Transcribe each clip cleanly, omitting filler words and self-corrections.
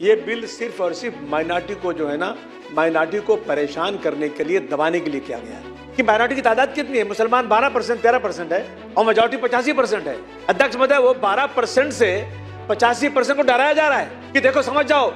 ये बिल सिर्फ और सिर्फ माइनॉरिटी को जो है ना, माइनॉरिटी को परेशान करने के लिए, दबाने के लिए किया गया है। कि माइनॉरिटी की तादाद कितनी है? मुसलमान 12% 13% है और मेजॉरिटी 85% है। अध्यक्ष महोदय, वो 12% से 85% को डराया जा रहा है कि देखो समझ जाओ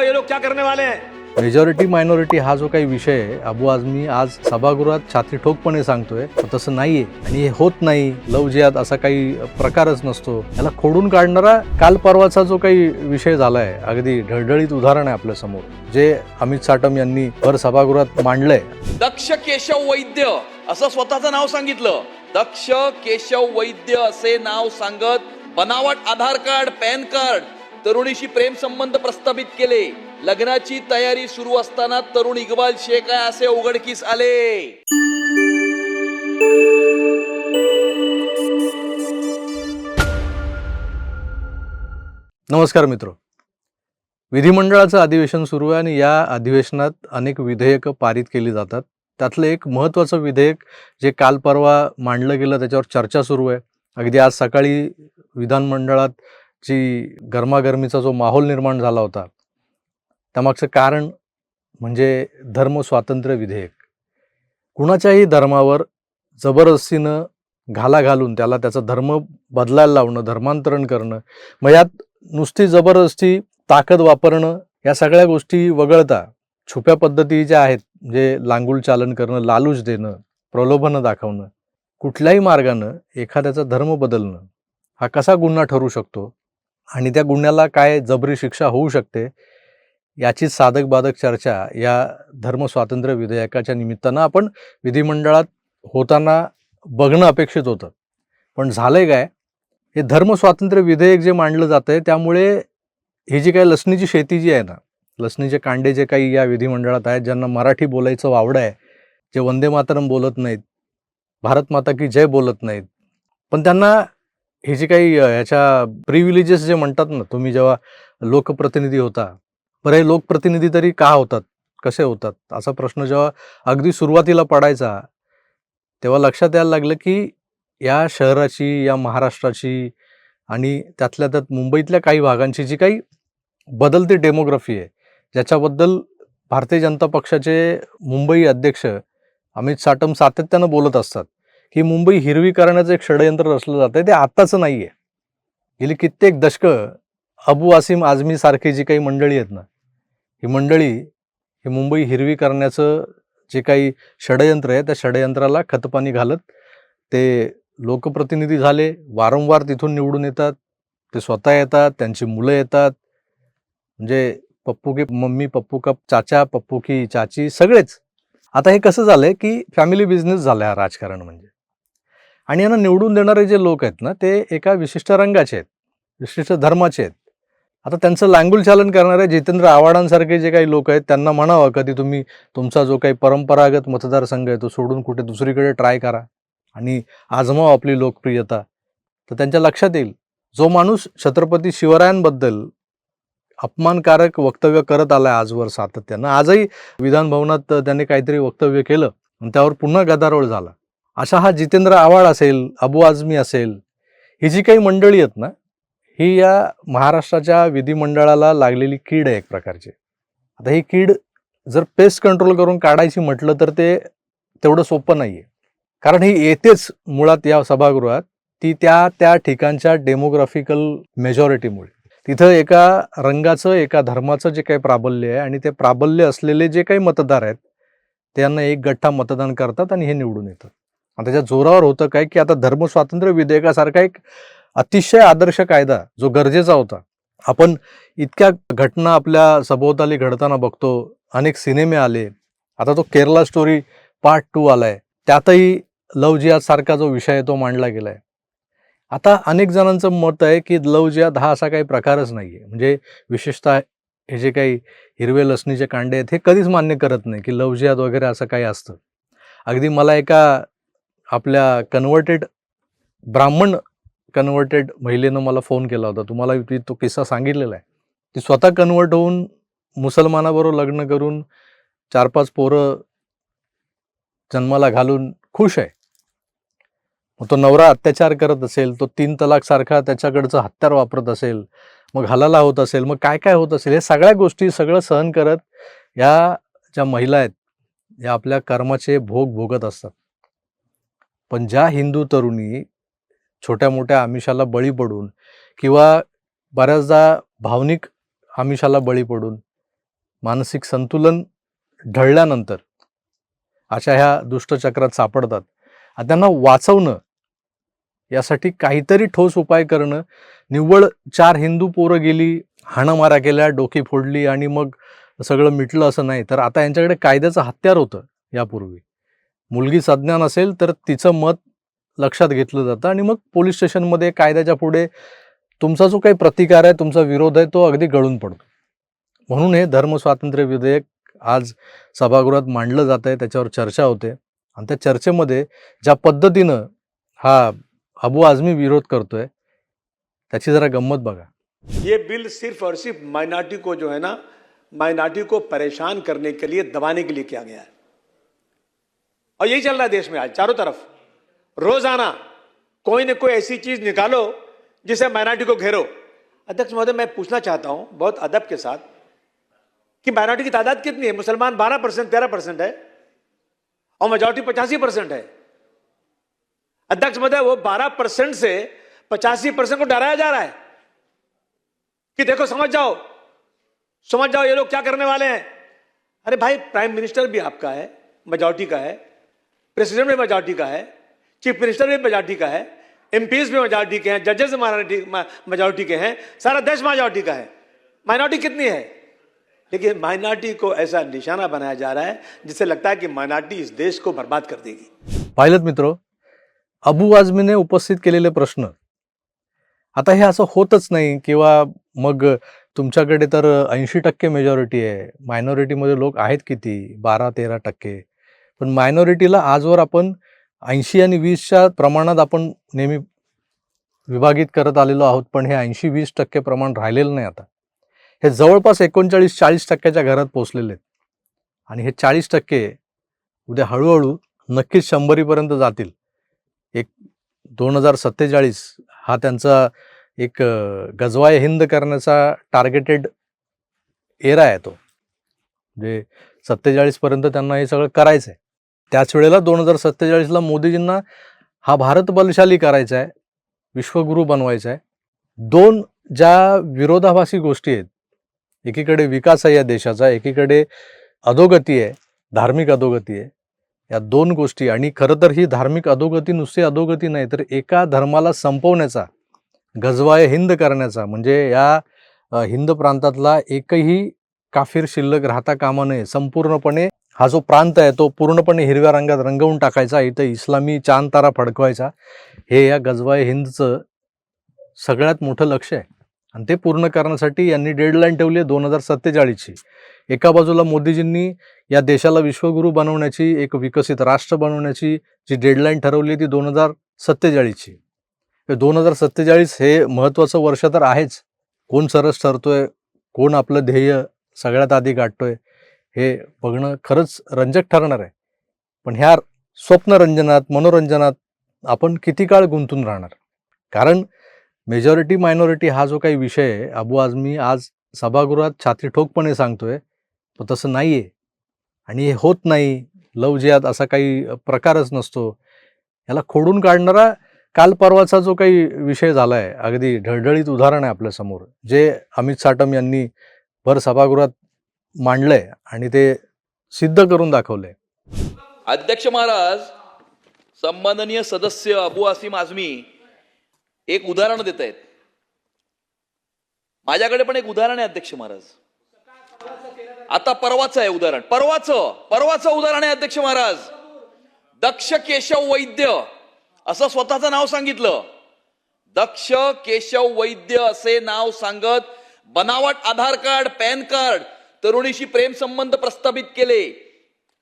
ये लोग क्या करने वाले हैं। मेजॉरिटी मायनॉरिटी हा जो काही विषय आहे, अबू आझमी आज सभागृहात छाती ठोकपणे सांगतोय तसं नाहीये आणि हे होत नाही। लव जिहाद असा काही प्रकारच नसतो। याला खोडून काढणारा काल परवाचा जो काही विषय झालाय, अगदी ढळढळीत उदाहरण आहे आपल्या समोर, जे अमित साटम यांनी भर सभागृहात मांडलंय। दक्ष केशव वैद्य असं स्वतःचं नाव सांगितलं। दक्ष केशव वैद्य असे नाव सांगत बनावट आधार कार्ड, पॅन कार्ड, तरुणीशी प्रेम संबंध प्रस्थापित केले। लग्नाची तयारी सुरू असताना तरुण इक्बाल शेख आहे असे उघडकीस आले। नमस्कार मित्र, विधिमंडळाचं अधिवेशन सुरू आहे आणि या अधिवेशनात अनेक विधेयकं पारित केली जातात। त्यातलं एक महत्त्वाचं विधेयक जे काल परवा मांडलं गेलं, त्याच्यावर चर्चा सुरू आहे। अगदी आज सकाळी विधानमंडळात जी गरमागरमीचा जो माहोल निर्माण झाला होता, त्यामागचं कारण म्हणजे धर्म स्वातंत्र्य विधेयक। कुणाच्याही धर्मावर जबरदस्तीनं घाला घालून त्याला त्याचा धर्म बदलायला लावणं, धर्मांतरण करणं, मग यात नुसती जबरदस्ती, ताकद वापरणं, या सगळ्या गोष्टी वगळता छुप्या पद्धती ज्या आहेत, म्हणजे लांगुल चालन करणं, लालूच देणं, प्रलोभनं दाखवणं, कुठल्याही मार्गानं एखाद्याचा धर्म बदलणं हा कसा गुन्हा ठरू शकतो आणि त्या गुन्ह्याला काय जबरी शिक्षा होऊ शकते, याची साधक बाधक चर्चा या धर्म स्वातंत्र्य विधेयकाच्या निमित्तानं आपण विधिमंडळात होताना बघणं अपेक्षित होतं। पण झालंय काय, हे धर्म स्वातंत्र्य विधेयक जे मांडलं जातंय, त्यामुळे ही जी काही लसणीची शेती जी आहे ना, लसणीचे कांडे जे काही या विधिमंडळात आहेत, ज्यांना मराठी बोलायचं वावडं आहे, जे वंदे मातरम बोलत नाहीत, भारत माता की जय बोलत नाहीत, पण त्यांना हे जे काही ह्याच्या प्रिव्हिलेजेस जे म्हणतात ना, तुम्ही जेव्हा लोकप्रतिनिधी होता, बरं हे लोकप्रतिनिधी तरी का होतात, कसे होतात, असा प्रश्न जेव्हा अगदी सुरुवातीला पडायचा, तेव्हा लक्षात यायला लागलं की या शहराची, या महाराष्ट्राची आणि त्यातल्या त्यात मुंबईतल्या काही भागांची जी काही बदलती डेमोग्राफी आहे, ज्याच्याबद्दल भारतीय जनता पक्षाचे मुंबई अध्यक्ष अमित साटम सातत्यानं बोलत असतात की मुंबई हिरवी करण्याचं एक षडयंत्र रचलं जातं आहे, ते आत्ताचं नाही आहे। गेली कित्येक दशकं अबू आसिम आझमी सारखी जी काही मंडळी आहेत ना, ही मंडळी ही मुंबई हिरवी करण्याचं जे काही षडयंत्र आहे, त्या षडयंत्राला खतपाणी घालत ते लोकप्रतिनिधी झाले, वारंवार तिथून निवडून येतात, ते स्वतः येतात, त्यांची मुलं येतात, म्हणजे पप्पू की मम्मी, पप्पू का चाचा, पप्पू की चाची, सगळेच। आता हे कसं झालंय की फॅमिली बिझनेस झाला हा राजकारण म्हणजे, आणि यांना निवडून देणारे जे लोक आहेत ना, ते एका विशिष्ट रंगाचे आहेत, विशिष्ट धर्माचे आहेत। आता त्यांचं लांगुल चालन करणारे जितेंद्र आव्हाडांसारखे जे काही लोक आहेत, त्यांना म्हणावं कधी तुम्ही तुमचा जो काही परंपरागत मतदारसंघ आहे तो सोडून कुठे दुसरीकडे ट्राय करा आणि आजमाव आपली लोकप्रियता, तर त्यांच्या लक्षात येईल जो माणूस छत्रपती शिवरायांबद्दल अपमानकारक वक्तव्य करत आलाय आजवर सातत्यानं, आजही विधान भवनात त्यांनी काहीतरी वक्तव्य केलं आणि त्यावर पुन्हा गदारोळ झाला, अशा हा जितेंद्र आव्हाड असेल, अबू आझमी असेल, ही जी काही मंडळी आहेत ना, ही या महाराष्ट्राच्या विधिमंडळाला लागलेली कीड आहे एक प्रकारची। आता ही कीड जर पेस्ट कंट्रोल करून काढायची म्हटलं तर ते तेवढं सोपं नाही आहे, कारण ही येतेच मुळात या सभागृहात ती त्या ठिकाणच्या डेमोग्राफिकल मेजॉरिटीमुळे। तिथं एका रंगाचं, एका धर्माचं जे काही प्राबल्य आहे आणि ते प्राबल्य असलेले जे काही मतदार आहेत, त्यांना एक गठ्ठा मतदान करतात आणि हे निवडून येतात। आणि त्याच्या जोरावर होतं काय की आता धर्म स्वातंत्र्य विधेयकासारखा एक अतिशय आदर्श कायदा जो गरजेचा होता, आपण इतक्या घटना आपल्या सभोवताली घडताना बघतो, अनेक सिनेमे आले, आता तो केरला स्टोरी पार्ट 2 आलाय, त्यातही लव जिहाद सारखा जो विषय आहे तो मांडला गेलाय। आता अनेक जणांचं मत आहे की लव जिहाद हा असा काही प्रकारच नाहीये, म्हणजे विशेषतः हे जे काही हिरवे लसणीचे कांडे आहेत, हे कधीच मान्य करत नाही की लव जिहाद वगैरे असं काही असतं। अगदी मला एका आपल्या ब्राह्मण कन्वर्टेड महिलेनं मला फोन केला होता, तुम्हाला तो किस्सा सांगितलेला आहे। ती स्वतः कन्वर्ट होऊन मुसलमानाबरोबर लग्न करून 4-5 पोरं जन्माला घालून खुश आहे। मग तो नवरा अत्याचार करत असेल, तो 3 तलाक सारखा त्याच्याकडचं हत्यार वापरत असेल, मग हलाला होत असेल, मग काय काय होत असेल, हे सगळ्या गोष्टी सगळं सहन करत या ज्या महिला आहेत या आपल्या कर्माचे भोग भोगत असतात. पण ज्या हिंदू तरुणी छोट्या मोठ्या आमिषाला बळी पडून किंवा बऱ्याचदा भावनिक आमिषाला बळी पडून मानसिक संतुलन ढळल्यानंतर अशा ह्या दुष्टचक्रात सापडतात, आणि त्यांना वाचवणं यासाठी काहीतरी ठोस उपाय करणं, निव्वळ 4 हिंदू पोरं गेली, हाणामाऱ्या केल्या, डोकी फोडली आणि मग सगळं मिटलं असं नाही. तर आता यांच्याकडे कायद्याचं हत्यार होतं. यापूर्वी मुलगी सज्ञान असेल तर तिचं मत लक्षात घेतलं जातं आणि मग पोलीस स्टेशनमध्ये कायद्याच्या पुढे तुमचा जो काही प्रतिकार आहे, तुमचा विरोध आहे, तो अगदी गळून पडतो. म्हणून हे धर्मस्वातंत्र्य विधेयक आज सभागृहात मांडलं जात आहे, त्याच्यावर चर्चा होते. आणि त्या चर्चेमध्ये ज्या पद्धतीनं हा अबू आझमी विरोध करतोय त्याची जरा गंमत बघा. ये बिल सिर्फ और सिर्फ माइनॉरिटी को जो है ना, माइनॉरिटी को परेशान करने के लिए, दबाने के लिए किया गया है. और यही चल रहा है देश में आज चारों तरफ. रोजाना कोई न कोई ऐसी चीज निकालो जिसे माइनॉरिटी को घेरो. अध्यक्ष महोदय, मैं पूछना चाहता हूं बहुत अदब के साथ कि माइनॉरिटी की तादाद कितनी है? मुसलमान 12%, 13% है और मेजॉरिटी 85% है. अध्यक्ष महोदय, वो 12% से 85% को डराया जा रहा है कि देखो समझ जाओ ये लोग क्या करने वाले हैं. अरे भाई, प्राइम मिनिस्टर भी आपका है, मेजॉरिटी का है, प्रेसिडेंट भी मेजॉरिटी का है, चीफ मिनिस्टर भी मेजॉरिटी का है, एमपीज भी मेजॉरिटी के हैं, जजेस मेजॉरिटी के हैं, सारा देश मेजॉरिटी का है. माइनॉरिटी कितनी है? लेकिन माइनॉरिटी को ऐसा निशाना बनाया जा रहा है जिससे लगता है कि माइनॉरिटी इस देश को बर्बाद कर देगी. पाहिलं मित्रो, अबू आझमीने उपस्थित केलेले प्रश्न. आता हे असं होतच नाही किंवा मग तुमच्याकडे तर 80% मेजॉरिटी आहे, मायनॉरिटीमध्ये लोक आहेत किती, 12-13%. पण मायनॉरिटीला आजवर आपण 80 आणि 20च्या प्रमाणात आपण नेहमी विभागित करत आलेलो आहोत. पण हे 80-20% प्रमाण राहिलेलं नाही. आता हे जवळपास 39-40% घरात पोचलेले आहेत. आणि हे 40% उद्या हळूहळू नक्कीच 100पर्यंत जातील. एक 2047 हा त्यांचा एक गजवाय हिंद करण्याचा टार्गेटेड एरा आहे. तो म्हणजे 47 पर्यंत त्यांना हे सगळं करायचं आहे. त्याच वेळेला 2047ला मोदीजींना हा भारत बलशाली करायचा आहे, विश्वगुरू बनवायचा आहे. 2 ज्या विरोधाभासी गोष्टी आहेत, एकीकडे विकास आहे या देशाचा, एकीकडे अधोगती आहे, धार्मिक अधोगती आहे. या 2 गोष्टी, आणि खरं तर ही धार्मिक अधोगती नुसती अधोगती नाही, तर एका धर्माला संपवण्याचा, गजवाय हिंद करण्याचा, म्हणजे या हिंद प्रांतातला एकही काफिर शिल्लक राहता कामा नये. संपूर्णपणे हा जो प्रांत आहे तो पूर्णपणे हिरव्या रंगात रंगवून टाकायचा, इथं इस्लामी चांद तारा फडकवायचा. हे या गजवाय हिंदचं सगळ्यात मोठं लक्ष आहे. आणि ते पूर्ण करण्यासाठी यांनी डेडलाईन ठेवली आहे 2047ची. एका बाजूला मोदीजींनी या देशाला विश्वगुरू बनवण्याची, एक विकसित राष्ट्र बनवण्याची जी डेडलाईन ठरवली ती 2047ची. 2047 हे महत्त्वाचं वर्ष तर आहेच. कोण सरस ठरतोय, कोण आपलं ध्येय सगळ्यात आधी गाठतोय, हे बघणं खरंच रंजक ठरणार आहे. पण ह्या स्वप्नरंजनात, मनोरंजनात आपण किती काळ गुंतून राहणार? कारण मेजॉरिटी मायनॉरिटी हा जो काही विषय आहे, अबू आझमी आज सभागृहात छाती ठोकपणे सांगतोय, पण तसं नाही आहे. आणि हे होत नाही. लव जिहाद असा काही प्रकारच नसतो. याला खोडून काढणारा काल परवाचा जो काही विषय झाला आहे, अगदी ढळढळीत उदाहरण आहे आपल्यासमोर, जे अमित साटम यांनी भर सभागृहात मांडलंय आणि ते सिद्ध करून दाखवलंय. अध्यक्ष महाराज, सन्माननीय सदस्य अबू आसिम आझमी एक उदाहरण देत आहेत. माझ्याकडे पण एक उदाहरण आहे अध्यक्ष महाराज. आता परवाचं आहे उदाहरण, परवाचं उदाहरण आहे अध्यक्ष महाराज. दक्ष केशव वैद्य असं स्वतःचं नाव सांगितलं. दक्ष केशव वैद्य असे नाव सांगत बनावट आधार कार्ड, पॅन कार्ड, तरुणीशी प्रेम संबंध प्रस्थापित केले.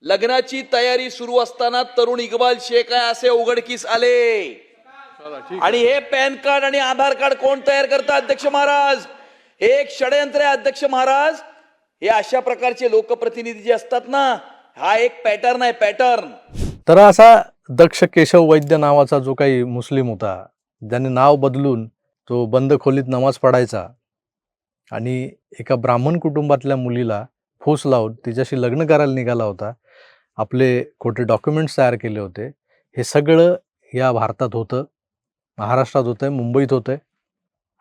लग्नाची तयारी सुरू असताना तरुण इक्बाल शेख आहे असे उघडकीस आले. आणि हे पॅन कार्ड आणि आधार कार्ड कोण तयार करतात अध्यक्ष महाराज? हे एक षडयंत्र आहे अध्यक्ष महाराज. हे अशा प्रकारचे लोकप्रतिनिधी जे असतात ना, हा एक पॅटर्न आहे, पॅटर्न. तर असा दक्ष केशव वैद्य नावाचा जो काही मुस्लिम होता, ज्याने नाव बदलून तो बंद खोलीत नमाज पढायचा आणि एका ब्राह्मण कुटुंबातल्या मुलीला फूस लावून तिच्याशी लग्न करायला निघाला होता, आपले खोटे डॉक्युमेंट्स तयार केले होते, हे सगळं या भारतात होतं, महाराष्ट्रात होतं आहे, मुंबईत होतं आहे.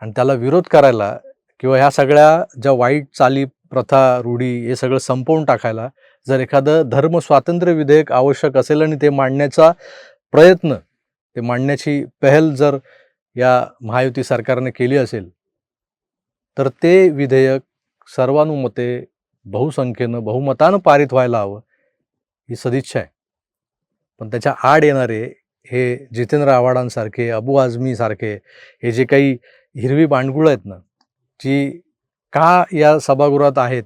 आणि त्याला विरोध करायला किंवा ह्या सगळ्या ज्या वाईट चाली, प्रथा, रूढी हे सगळं संपवून टाकायला जर एखादं धर्म स्वातंत्र्य विधेयक आवश्यक असेल आणि ते मांडण्याचा प्रयत्न, ते मांडण्याची पहल जर या महायुती सरकारने केली असेल, तर ते विधेयक सर्वानुमते, बहुसंख्येनं, बहुमतानं पारित व्हायला हवं, ही सदिच्छा आहे. पण त्याच्या आड येणारे हे जितेंद्र आव्हाडांसारखे, अबू आझमीसारखे हे जे काही हिरवी बांडगुळं आहेत ना, जी का या सभागृहात आहेत,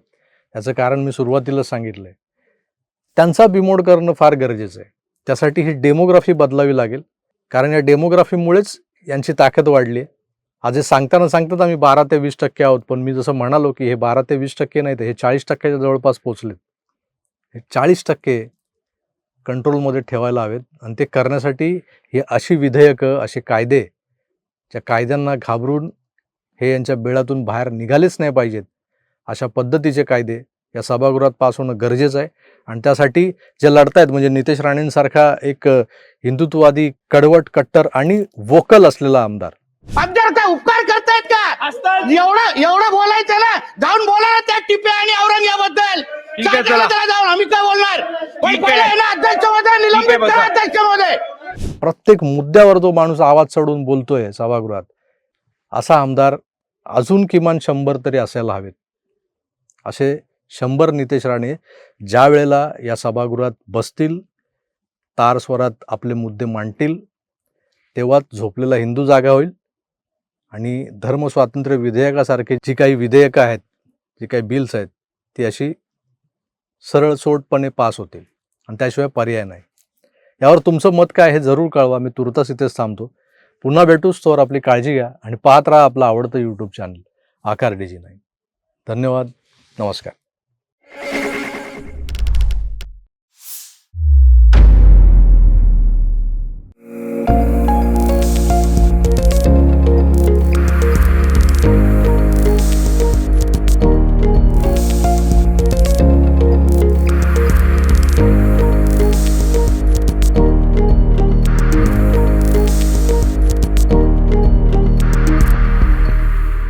याचं कारण मी सुरुवातीला सांगितलं आहे. त्यांचा बिमोड करणं फार गरजेचं आहे. त्यासाठी ही डेमोग्राफी बदलावी लागेल, कारण या डेमोग्राफीमुळेच यांची ताकद वाढली आहे. आज हे सांगतात आम्ही 12 ते 20% आहोत, पण मी जसं म्हणालो की हे 12 ते 20% नाही, तर हे 40%च्या जवळपास पोचलेत. हे 40% कंट्रोलमध्ये ठेवायला हवेत आणि ते करण्यासाठी ही अशी विधेयकं, असे कायदे, ज्या कायद्यांना घाबरून हे यांच्या बिळातून बाहेर निघालेच नाही पाहिजेत, अशा पद्धतीचे कायदे या सभागृहात पास होणं गरजेचं आहे. आणि त्यासाठी जे लढतायत म्हणजे नितेश राणेंसारखा एक हिंदुत्ववादी, कडवट, कट्टर आणि वोकल असलेला आमदार, आमदार काय उपकार करतायत का? एवढं बोलायचं ना, जाऊन बोला ना त्या टिपे आणि औरंगाबादबद्दल. जाऊन आम्ही काय बोलणार? पण पहिले आहे ना अध्यक्ष महोदय, निलंबित करा अध्यक्ष महोदय. प्रत्येक मुद्द्यावर तो माणूस आवाज चढवून बोलतोय सभागृहात, असा आमदार अजून किमान 100 तरी असायला हवेत. असे 100 नितेश राणे ज्या वेळेला या सभागृहात बसतील, तार स्वरात आपले मुद्दे मांडतील, तेव्हाच झोपलेला हिंदू जागा होईल आणि धर्मस्वातंत्र्य विधेयकासारखे जी काही विधेयकं आहेत, जी काही बिल्स आहेत, ती अशी सरळसोटपणे पास होतील आणि त्याशिवाय पर्याय नाही. यावर तुमचं मत काय हे जरूर कळवा. मी तुर्तास इथेच थांबतो. पुन्हा भेटूच, तोवर आपली काळजी घ्या आणि पाहत राहा आपलं आवडतं यूट्यूब चॅनल आकार DG9. धन्यवाद. नमस्कार.